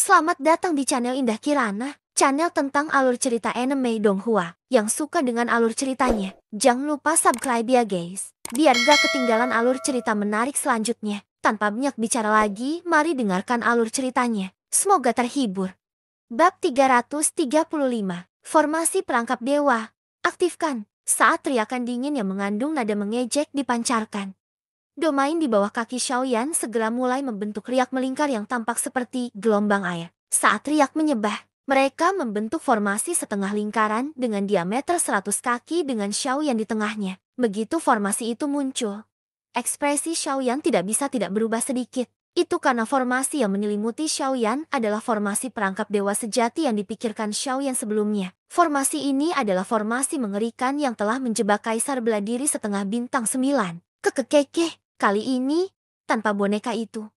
Selamat datang di channel Indah Kirana, channel tentang alur cerita anime Donghua. Yang suka dengan alur ceritanya, jangan lupa subscribe ya guys, biar gak ketinggalan alur cerita menarik selanjutnya. Tanpa banyak bicara lagi, mari dengarkan alur ceritanya. Semoga terhibur. Bab 335, Formasi Perangkap Dewa. Aktifkan. Saat teriakan dingin yang mengandung nada mengejek dipancarkan, domain di bawah kaki Xiaoyan segera mulai membentuk riak melingkar yang tampak seperti gelombang air. Saat riak menyembah, mereka membentuk formasi setengah lingkaran dengan diameter 100 kaki dengan Xiaoyan di tengahnya. Begitu formasi itu muncul, ekspresi Xiaoyan tidak bisa tidak berubah sedikit. Itu karena formasi yang menyelimuti Xiaoyan adalah formasi perangkap dewa sejati yang dipikirkan Xiaoyan sebelumnya. Formasi ini adalah formasi mengerikan yang telah menjebak Kaisar Beladiri setengah bintang 9. Kekekekeh. Kali ini, tanpa boneka itu.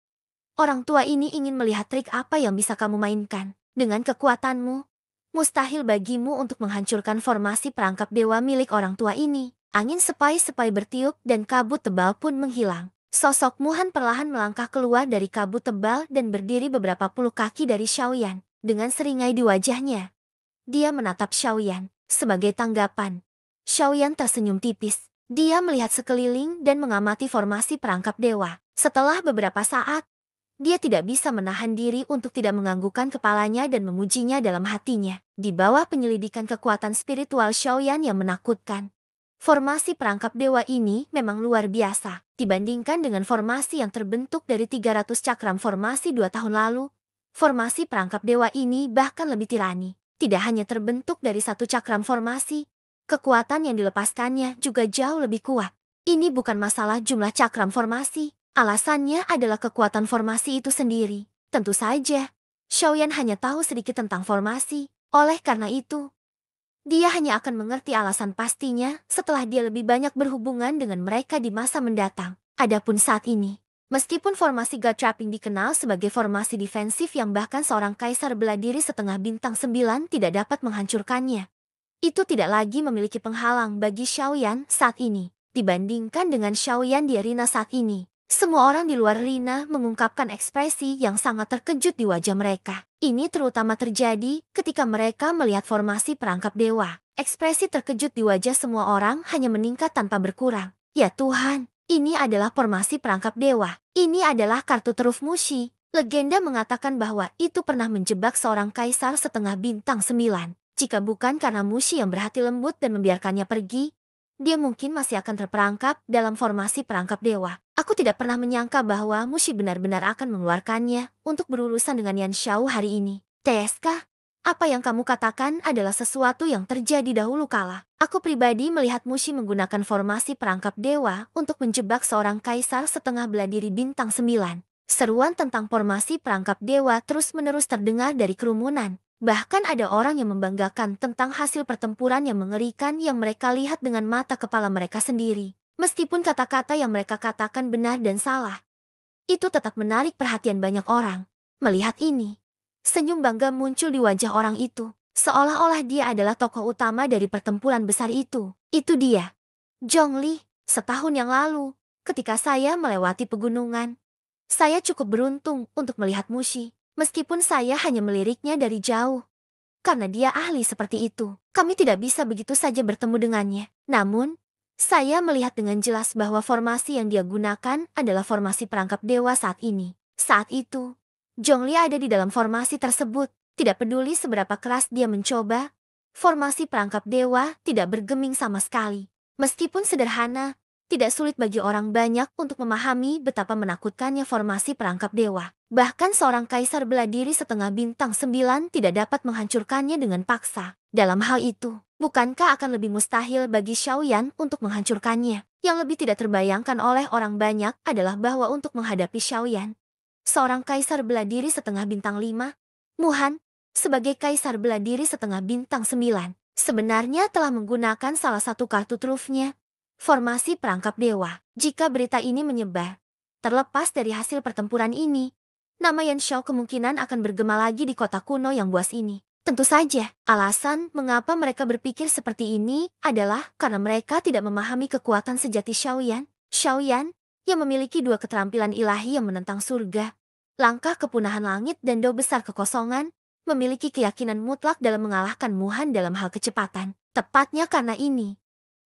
Orang tua ini ingin melihat trik apa yang bisa kamu mainkan. Dengan kekuatanmu, mustahil bagimu untuk menghancurkan formasi perangkap dewa milik orang tua ini. Angin sepai-sepai bertiup dan kabut tebal pun menghilang. Sosok Muhan perlahan melangkah keluar dari kabut tebal dan berdiri beberapa puluh kaki dari Xiaoyan. Dengan seringai di wajahnya, dia menatap Xiaoyan sebagai tanggapan. Xiaoyan tersenyum tipis. Dia melihat sekeliling dan mengamati formasi perangkap dewa. Setelah beberapa saat, dia tidak bisa menahan diri untuk tidak menganggukkan kepalanya dan memujinya dalam hatinya. Di bawah penyelidikan kekuatan spiritual Xiaoyan yang menakutkan, formasi perangkap dewa ini memang luar biasa. Dibandingkan dengan formasi yang terbentuk dari 300 cakram formasi 2 tahun lalu, formasi perangkap dewa ini bahkan lebih tirani. Tidak hanya terbentuk dari satu cakram formasi, kekuatan yang dilepaskannya juga jauh lebih kuat. Ini bukan masalah jumlah cakram formasi. Alasannya adalah kekuatan formasi itu sendiri. Tentu saja, Xiaoyan hanya tahu sedikit tentang formasi. Oleh karena itu, dia hanya akan mengerti alasan pastinya setelah dia lebih banyak berhubungan dengan mereka di masa mendatang. Adapun saat ini, meskipun formasi God Trapping dikenal sebagai formasi defensif yang bahkan seorang kaisar beladiri setengah bintang 9 tidak dapat menghancurkannya, itu tidak lagi memiliki penghalang bagi Xiaoyan saat ini. Dibandingkan dengan Xiaoyan di arena saat ini, semua orang di luar arena mengungkapkan ekspresi yang sangat terkejut di wajah mereka. Ini terutama terjadi ketika mereka melihat formasi perangkap dewa. Ekspresi terkejut di wajah semua orang hanya meningkat tanpa berkurang. Ya Tuhan, ini adalah formasi perangkap dewa. Ini adalah kartu teruf Mushi. Legenda mengatakan bahwa itu pernah menjebak seorang kaisar setengah bintang 9. Jika bukan karena Mushi yang berhati lembut dan membiarkannya pergi, dia mungkin masih akan terperangkap dalam formasi perangkap dewa. Aku tidak pernah menyangka bahwa Mushi benar-benar akan mengeluarkannya untuk berurusan dengan Yan Xiao hari ini. TSK, apa yang kamu katakan adalah sesuatu yang terjadi dahulu kala. Aku pribadi melihat Mushi menggunakan formasi perangkap dewa untuk menjebak seorang kaisar setengah beladiri bintang 9. Seruan tentang formasi perangkap dewa terus-menerus terdengar dari kerumunan. Bahkan ada orang yang membanggakan tentang hasil pertempuran yang mengerikan yang mereka lihat dengan mata kepala mereka sendiri. Meskipun kata-kata yang mereka katakan benar dan salah, itu tetap menarik perhatian banyak orang. Melihat ini, senyum bangga muncul di wajah orang itu, seolah-olah dia adalah tokoh utama dari pertempuran besar itu. Itu dia, Zhongli. Setahun yang lalu, ketika saya melewati pegunungan, saya cukup beruntung untuk melihat Mushi. Meskipun saya hanya meliriknya dari jauh. Karena dia ahli seperti itu, kami tidak bisa begitu saja bertemu dengannya. Namun, saya melihat dengan jelas bahwa formasi yang dia gunakan adalah formasi perangkap dewa saat ini. Saat itu, Zhongli ada di dalam formasi tersebut. Tidak peduli seberapa keras dia mencoba, formasi perangkap dewa tidak bergeming sama sekali. Meskipun sederhana, tidak sulit bagi orang banyak untuk memahami betapa menakutkannya formasi perangkap dewa. Bahkan seorang kaisar beladiri setengah bintang 9 tidak dapat menghancurkannya dengan paksa. Dalam hal itu, bukankah akan lebih mustahil bagi Xiaoyan untuk menghancurkannya? Yang lebih tidak terbayangkan oleh orang banyak adalah bahwa untuk menghadapi Xiaoyan, seorang kaisar beladiri setengah bintang 5, Muhan, sebagai kaisar beladiri setengah bintang 9, sebenarnya telah menggunakan salah satu kartu trufnya, formasi perangkap dewa. Jika berita ini menyebar, terlepas dari hasil pertempuran ini, nama Yan Xiao kemungkinan akan bergema lagi di kota kuno yang buas ini. Tentu saja, alasan mengapa mereka berpikir seperti ini adalah karena mereka tidak memahami kekuatan sejati Xiaoyan. Xiaoyan, yang memiliki dua keterampilan ilahi yang menentang surga, Langkah kepunahan langit dan do besar kekosongan memiliki keyakinan mutlak dalam mengalahkan Muhan dalam hal kecepatan. Tepatnya karena ini,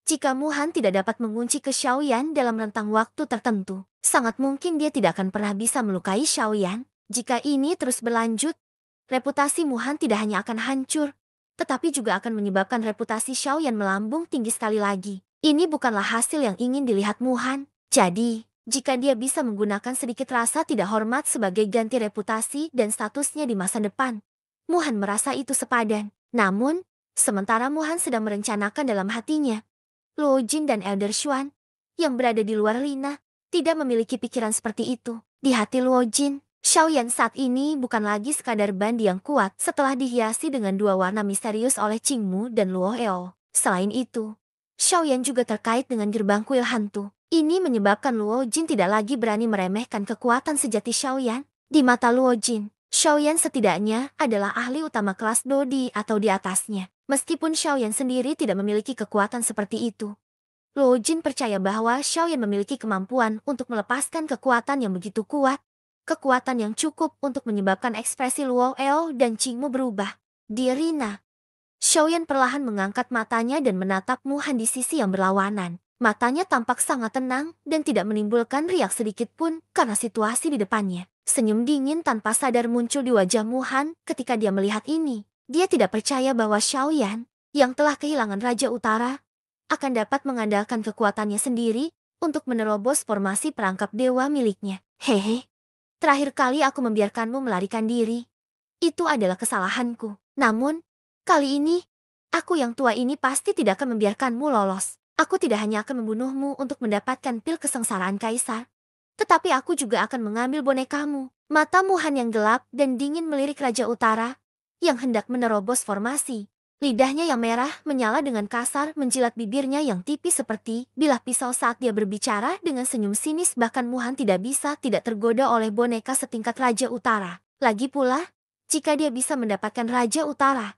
jika Muhan tidak dapat mengunci ke Xiaoyan dalam rentang waktu tertentu, sangat mungkin dia tidak akan pernah bisa melukai Xiaoyan. Jika ini terus berlanjut, reputasi Muhan tidak hanya akan hancur, tetapi juga akan menyebabkan reputasi Xiaoyan melambung tinggi sekali lagi. Ini bukanlah hasil yang ingin dilihat Muhan. Jadi, jika dia bisa menggunakan sedikit rasa tidak hormat sebagai ganti reputasi dan statusnya di masa depan, Muhan merasa itu sepadan. Namun, sementara Muhan sedang merencanakan dalam hatinya, Luo Jin dan Elder Xuan, yang berada di luar Lina, tidak memiliki pikiran seperti itu. Di hati Luo Jin, Xiaoyan saat ini bukan lagi sekadar bandi yang kuat setelah dihiasi dengan dua warna misterius oleh Qingmu dan Luo Eo. Selain itu, Xiaoyan juga terkait dengan gerbang kuil hantu. Ini menyebabkan Luo Jin tidak lagi berani meremehkan kekuatan sejati Xiaoyan. Di mata Luo Jin, Xiaoyan setidaknya adalah ahli utama kelas Dodi atau di atasnya. Meskipun Xiaoyan sendiri tidak memiliki kekuatan seperti itu, Luo Jin percaya bahwa Xiaoyan memiliki kemampuan untuk melepaskan kekuatan yang begitu kuat. Kekuatan yang cukup untuk menyebabkan ekspresi Luo Eo dan Qingmu berubah. Di arena, Xiaoyan perlahan mengangkat matanya dan menatap Muhan di sisi yang berlawanan. Matanya tampak sangat tenang dan tidak menimbulkan riak sedikit pun karena situasi di depannya. Senyum dingin tanpa sadar muncul di wajah Muhan ketika dia melihat ini. Dia tidak percaya bahwa Xiaoyan, yang telah kehilangan Raja Utara, akan dapat mengandalkan kekuatannya sendiri untuk menerobos formasi perangkap dewa miliknya. Hehe. Terakhir kali aku membiarkanmu melarikan diri. Itu adalah kesalahanku. Namun, kali ini, aku yang tua ini pasti tidak akan membiarkanmu lolos. Aku tidak hanya akan membunuhmu untuk mendapatkan pil kesengsaraan kaisar, tetapi aku juga akan mengambil bonekamu. Mata Muhan yang gelap dan dingin melirik Raja Utara, yang hendak menerobos formasi. Lidahnya yang merah menyala dengan kasar menjilat bibirnya yang tipis seperti bilah pisau saat dia berbicara dengan senyum sinis. Bahkan Muhan tidak bisa tidak tergoda oleh boneka setingkat Raja Utara. Lagi pula, jika dia bisa mendapatkan Raja Utara,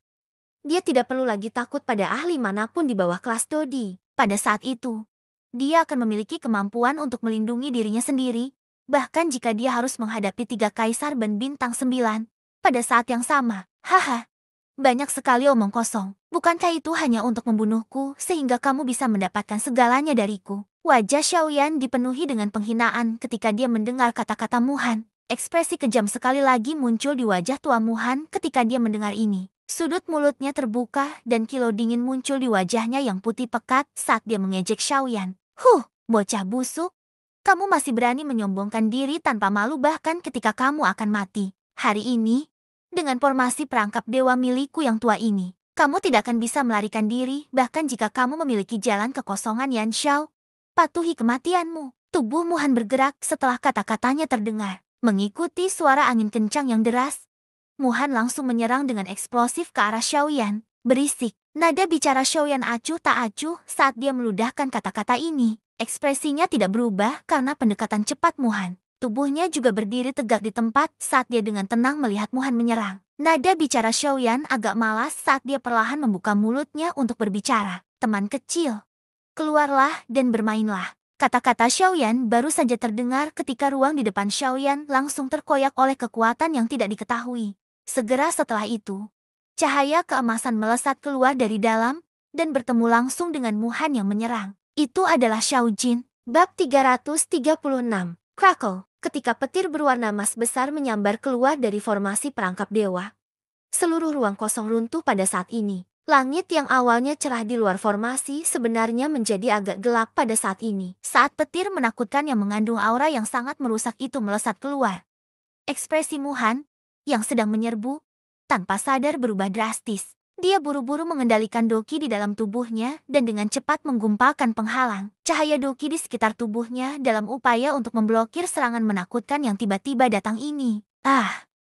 dia tidak perlu lagi takut pada ahli manapun di bawah kelas Dodi. Pada saat itu, dia akan memiliki kemampuan untuk melindungi dirinya sendiri, bahkan jika dia harus menghadapi 3 kaisar dan bintang 9. Pada saat yang sama, haha. Banyak sekali omong kosong. Bukankah itu hanya untuk membunuhku sehingga kamu bisa mendapatkan segalanya dariku? Wajah Xiaoyan dipenuhi dengan penghinaan ketika dia mendengar kata-kata Muhan. Ekspresi kejam sekali lagi muncul di wajah tua Muhan ketika dia mendengar ini. Sudut mulutnya terbuka dan kilau dingin muncul di wajahnya yang putih pekat saat dia mengejek Xiaoyan. Bocah busuk. Kamu masih berani menyombongkan diri tanpa malu bahkan ketika kamu akan mati. Hari ini, dengan formasi perangkap dewa milikku yang tua ini, kamu tidak akan bisa melarikan diri, bahkan jika kamu memiliki jalan kekosongan Yan Xiao. Patuhi kematianmu. Tubuh Muhan bergerak setelah kata-katanya terdengar. Mengikuti suara angin kencang yang deras, Muhan langsung menyerang dengan eksplosif ke arah Xiaoyan. Berisik. Nada bicara Xiaoyan acuh tak acuh saat dia meludahkan kata-kata ini. Ekspresinya tidak berubah karena pendekatan cepat Muhan. Tubuhnya juga berdiri tegak di tempat saat dia dengan tenang melihat Muhan menyerang. Nada bicara Xiaoyan agak malas saat dia perlahan membuka mulutnya untuk berbicara. Teman kecil, keluarlah dan bermainlah. Kata-kata Xiaoyan baru saja terdengar ketika ruang di depan Xiaoyan langsung terkoyak oleh kekuatan yang tidak diketahui. Segera setelah itu, cahaya keemasan melesat keluar dari dalam dan bertemu langsung dengan Muhan yang menyerang. Itu adalah Xiao Jin. Bab 336. Crackle. Ketika petir berwarna emas besar menyambar keluar dari formasi perangkap dewa, seluruh ruang kosong runtuh pada saat ini. Langit yang awalnya cerah di luar formasi sebenarnya menjadi agak gelap pada saat ini. Saat petir menakutkan yang mengandung aura yang sangat merusak itu melesat keluar, ekspresi Muhan, yang sedang menyerbu, tanpa sadar berubah drastis. Dia buru-buru mengendalikan doki di dalam tubuhnya dan dengan cepat menggumpalkan penghalang cahaya doki di sekitar tubuhnya dalam upaya untuk memblokir serangan menakutkan yang tiba-tiba datang ini.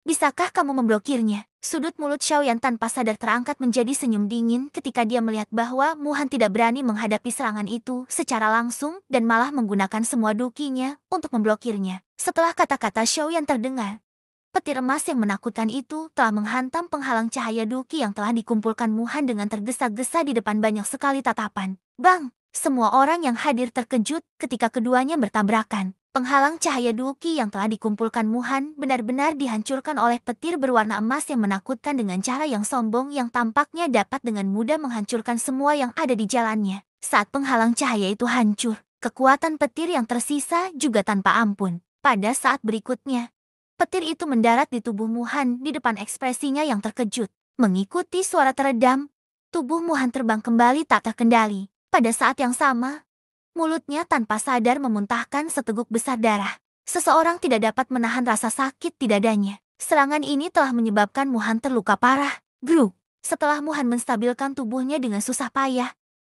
Bisakah kamu memblokirnya? Sudut mulut Xiaoyan tanpa sadar terangkat menjadi senyum dingin ketika dia melihat bahwa Muhan tidak berani menghadapi serangan itu secara langsung dan malah menggunakan semua dokinya untuk memblokirnya. Setelah kata-kata Xiaoyan terdengar, petir emas yang menakutkan itu telah menghantam penghalang cahaya doki yang telah dikumpulkan Muhan dengan tergesa-gesa di depan banyak sekali tatapan. Bang! Semua orang yang hadir terkejut ketika keduanya bertabrakan. Penghalang cahaya Duki yang telah dikumpulkan Muhan benar-benar dihancurkan oleh petir berwarna emas yang menakutkan dengan cara yang sombong yang tampaknya dapat dengan mudah menghancurkan semua yang ada di jalannya. Saat penghalang cahaya itu hancur, kekuatan petir yang tersisa juga tanpa ampun. Pada saat berikutnya, petir itu mendarat di tubuh Muhan di depan ekspresinya yang terkejut. Mengikuti suara teredam, tubuh Muhan terbang kembali tak terkendali. Pada saat yang sama, mulutnya tanpa sadar memuntahkan seteguk besar darah. Seseorang tidak dapat menahan rasa sakit di dadanya. Serangan ini telah menyebabkan Muhan terluka parah. Gruk! Setelah Muhan menstabilkan tubuhnya dengan susah payah,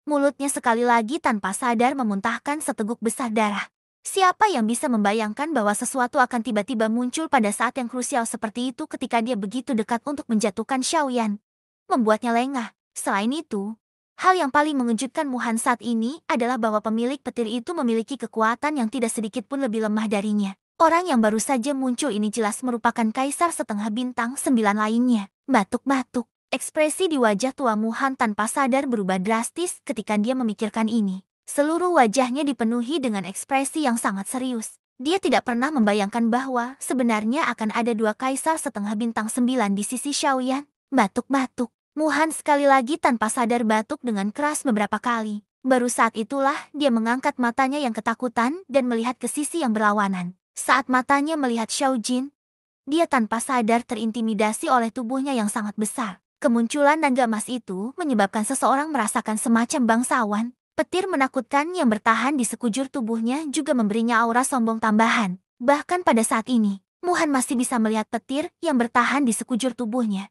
mulutnya sekali lagi tanpa sadar memuntahkan seteguk besar darah. Siapa yang bisa membayangkan bahwa sesuatu akan tiba-tiba muncul pada saat yang krusial seperti itu ketika dia begitu dekat untuk menjatuhkan Xiaoyan? Membuatnya lengah. Selain itu, hal yang paling mengejutkan Muhan saat ini adalah bahwa pemilik petir itu memiliki kekuatan yang tidak sedikit pun lebih lemah darinya. Orang yang baru saja muncul ini jelas merupakan kaisar setengah bintang 9 lainnya. Batuk-batuk. Ekspresi di wajah tua Muhan tanpa sadar berubah drastis ketika dia memikirkan ini. Seluruh wajahnya dipenuhi dengan ekspresi yang sangat serius. Dia tidak pernah membayangkan bahwa sebenarnya akan ada dua kaisar setengah bintang 9 di sisi Xiaoyan. Batuk-batuk. Muhan sekali lagi tanpa sadar batuk dengan keras beberapa kali. Baru saat itulah dia mengangkat matanya yang ketakutan dan melihat ke sisi yang berlawanan. Saat matanya melihat Xiao Jin, dia tanpa sadar terintimidasi oleh tubuhnya yang sangat besar. Kemunculan naga emas itu menyebabkan seseorang merasakan semacam bangsawan. Petir menakutkan yang bertahan di sekujur tubuhnya juga memberinya aura sombong tambahan. Bahkan pada saat ini, Muhan masih bisa melihat petir yang bertahan di sekujur tubuhnya.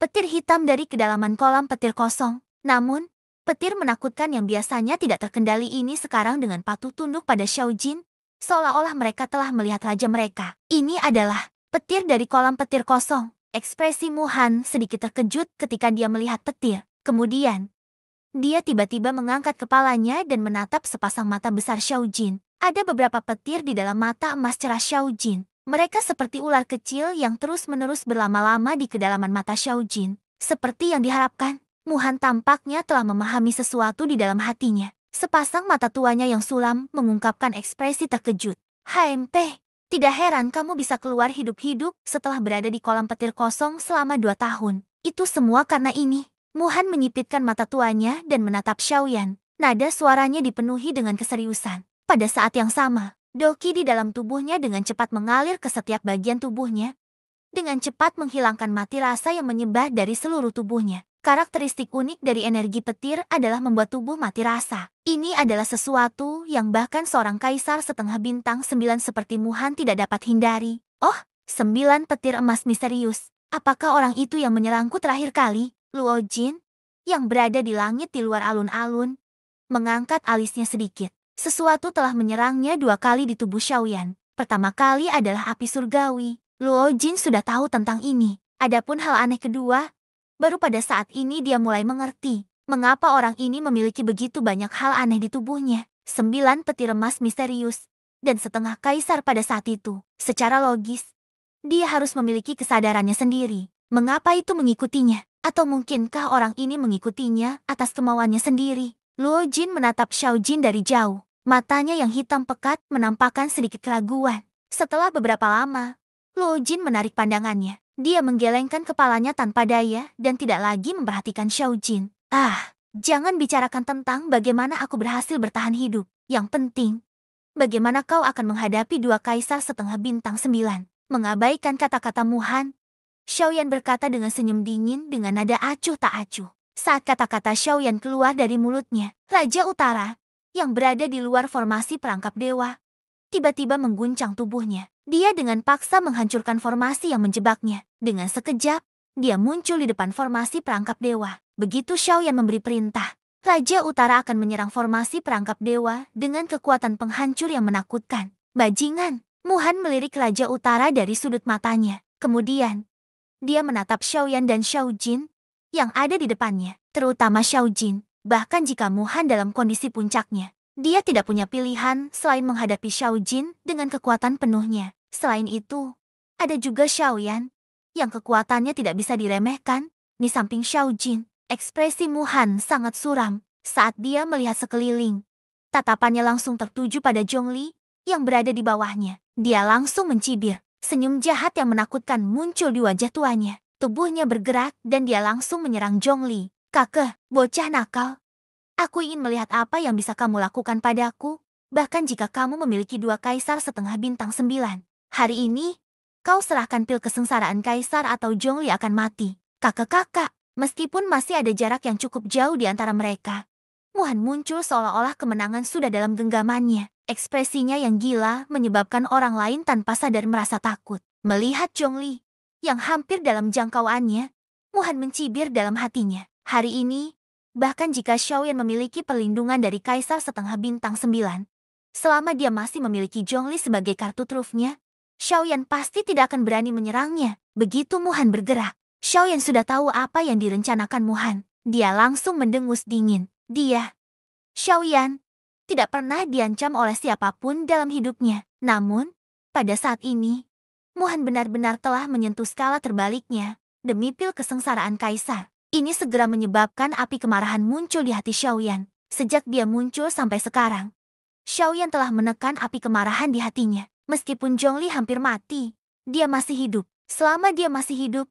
Petir hitam dari kedalaman kolam petir kosong. Namun, petir menakutkan yang biasanya tidak terkendali ini sekarang dengan patuh tunduk pada Xiao Jin, seolah-olah mereka telah melihat raja mereka. Ini adalah petir dari kolam petir kosong. Ekspresi Muhan sedikit terkejut ketika dia melihat petir. Kemudian, dia tiba-tiba mengangkat kepalanya dan menatap sepasang mata besar Xiao Jin. Ada beberapa petir di dalam mata emas cerah Xiao Jin. Mereka seperti ular kecil yang terus-menerus berlama-lama di kedalaman mata Xiao Jin. Seperti yang diharapkan, Muhan tampaknya telah memahami sesuatu di dalam hatinya. Sepasang mata tuanya yang sulam mengungkapkan ekspresi terkejut. HMP, tidak heran kamu bisa keluar hidup-hidup setelah berada di kolam petir kosong selama 2 tahun. Itu semua karena ini. Muhan menyipitkan mata tuanya dan menatap Xiaoyan. Nada suaranya dipenuhi dengan keseriusan. Pada saat yang sama, Doki di dalam tubuhnya dengan cepat mengalir ke setiap bagian tubuhnya. Dengan cepat menghilangkan mati rasa yang menyebar dari seluruh tubuhnya. Karakteristik unik dari energi petir adalah membuat tubuh mati rasa. Ini adalah sesuatu yang bahkan seorang kaisar setengah bintang 9 seperti Muhan tidak dapat hindari. Oh, 9 petir emas misterius. Apakah orang itu yang menyerangku terakhir kali? Luo Jin, yang berada di langit di luar alun-alun, mengangkat alisnya sedikit. Sesuatu telah menyerangnya 2 kali di tubuh Xiaoyan. Pertama kali adalah api surgawi. Luo Jin sudah tahu tentang ini. Adapun hal aneh kedua, baru pada saat ini dia mulai mengerti mengapa orang ini memiliki begitu banyak hal aneh di tubuhnya. 9 petir emas misterius dan setengah kaisar pada saat itu. Secara logis, dia harus memiliki kesadarannya sendiri. Mengapa itu mengikutinya? Atau mungkinkah orang ini mengikutinya atas kemauannya sendiri? Luo Jin menatap Xiao Jin dari jauh. Matanya yang hitam pekat menampakkan sedikit keraguan. Setelah beberapa lama, Luo Jin menarik pandangannya. Dia menggelengkan kepalanya tanpa daya dan tidak lagi memperhatikan Xiao Jin. Jangan bicarakan tentang bagaimana aku berhasil bertahan hidup. Yang penting, bagaimana kau akan menghadapi 2 kaisar setengah bintang 9. Mengabaikan kata-kata Muhan, Xiaoyan berkata dengan senyum dingin dengan nada acuh tak acuh. Saat kata-kata Xiaoyan keluar dari mulutnya, Raja Utara, yang berada di luar formasi perangkap dewa, tiba-tiba mengguncang tubuhnya. Dia dengan paksa menghancurkan formasi yang menjebaknya. Dengan sekejap, dia muncul di depan formasi perangkap dewa. Begitu Xiaoyan memberi perintah, Raja Utara akan menyerang formasi perangkap dewa dengan kekuatan penghancur yang menakutkan. Bajingan! Muhan melirik Raja Utara dari sudut matanya. Kemudian, dia menatap Xiaoyan dan Xiao Jin yang ada di depannya, terutama Xiao Jin. Bahkan jika Muhan dalam kondisi puncaknya, dia tidak punya pilihan selain menghadapi Xiao Jin dengan kekuatan penuhnya. Selain itu, ada juga Xiaoyan, yang kekuatannya tidak bisa diremehkan. Di samping Xiao Jin, ekspresi Muhan sangat suram saat dia melihat sekeliling. Tatapannya langsung tertuju pada Zhongli, yang berada di bawahnya. Dia langsung mencibir. Senyum jahat yang menakutkan muncul di wajah tuanya. Tubuhnya bergerak dan dia langsung menyerang Zhongli. Kakek, bocah nakal. Aku ingin melihat apa yang bisa kamu lakukan padaku. Bahkan jika kamu memiliki 2 kaisar setengah bintang 9. Hari ini, kau serahkan pil kesengsaraan kaisar atau Zhongli akan mati. Kakak-kakak, meskipun masih ada jarak yang cukup jauh di antara mereka. Muhan muncul seolah-olah kemenangan sudah dalam genggamannya. Ekspresinya yang gila menyebabkan orang lain tanpa sadar merasa takut. Melihat Zhongli yang hampir dalam jangkauannya, Muhan mencibir dalam hatinya. Hari ini, bahkan jika Xiaoyan memiliki perlindungan dari kaisar setengah bintang 9, selama dia masih memiliki Zhongli sebagai kartu trufnya, Xiaoyan pasti tidak akan berani menyerangnya. Begitu Muhan bergerak, Xiaoyan sudah tahu apa yang direncanakan Muhan. Dia langsung mendengus dingin. Dia, Xiaoyan, tidak pernah diancam oleh siapapun dalam hidupnya. Namun, pada saat ini, Muhan benar-benar telah menyentuh skala terbaliknya. Demi pil kesengsaraan kaisar, ini segera menyebabkan api kemarahan muncul di hati Xiaoyan. Sejak dia muncul sampai sekarang, Xiaoyan telah menekan api kemarahan di hatinya. Meskipun Zhongli hampir mati, dia masih hidup. Selama dia masih hidup,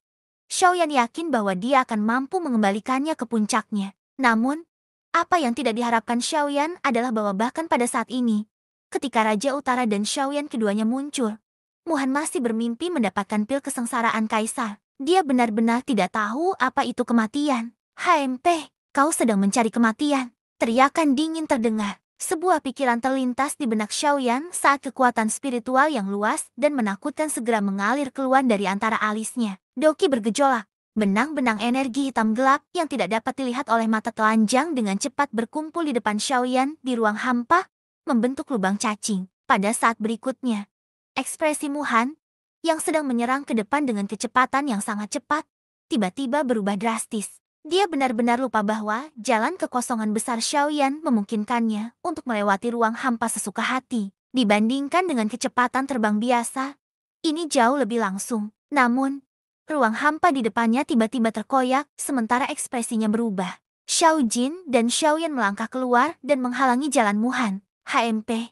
Xiaoyan yakin bahwa dia akan mampu mengembalikannya ke puncaknya. Namun, apa yang tidak diharapkan Xiaoyan adalah bahwa bahkan pada saat ini, ketika Raja Utara dan Xiaoyan keduanya muncul, Muhan masih bermimpi mendapatkan pil kesengsaraan kaisar. Dia benar-benar tidak tahu apa itu kematian. HMP, kau sedang mencari kematian. Teriakan dingin terdengar. Sebuah pikiran terlintas di benak Xiaoyan saat kekuatan spiritual yang luas dan menakutkan segera mengalir keluar dari antara alisnya. Doki bergejolak. Benang-benang energi hitam gelap yang tidak dapat dilihat oleh mata telanjang dengan cepat berkumpul di depan Xiaoyan di ruang hampa, membentuk lubang cacing. Pada saat berikutnya, ekspresi Muhan, yang sedang menyerang ke depan dengan kecepatan yang sangat cepat, tiba-tiba berubah drastis. Dia benar-benar lupa bahwa jalan kekosongan besar Xiaoyan memungkinkannya untuk melewati ruang hampa sesuka hati. Dibandingkan dengan kecepatan terbang biasa, ini jauh lebih langsung. Namun, ruang hampa di depannya tiba-tiba terkoyak, sementara ekspresinya berubah. Xiao Jin dan Xiaoyan melangkah keluar dan menghalangi jalan Muhan. HMP,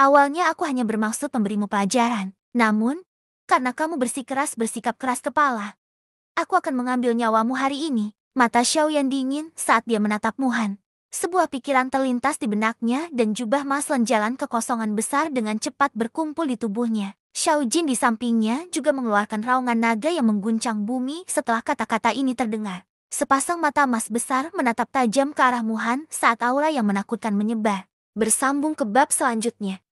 awalnya aku hanya bermaksud memberimu pelajaran. Namun, karena kamu bersikap keras kepala, aku akan mengambil nyawamu hari ini. Mata Xiaoyan dingin saat dia menatap Muhan. Sebuah pikiran terlintas di benaknya dan jubah maslen jalan kekosongan besar dengan cepat berkumpul di tubuhnya. Xiao Jin di sampingnya juga mengeluarkan raungan naga yang mengguncang bumi setelah kata-kata ini terdengar. Sepasang mata emas besar menatap tajam ke arah Muhan saat aura yang menakutkan menyebar. Bersambung ke bab selanjutnya.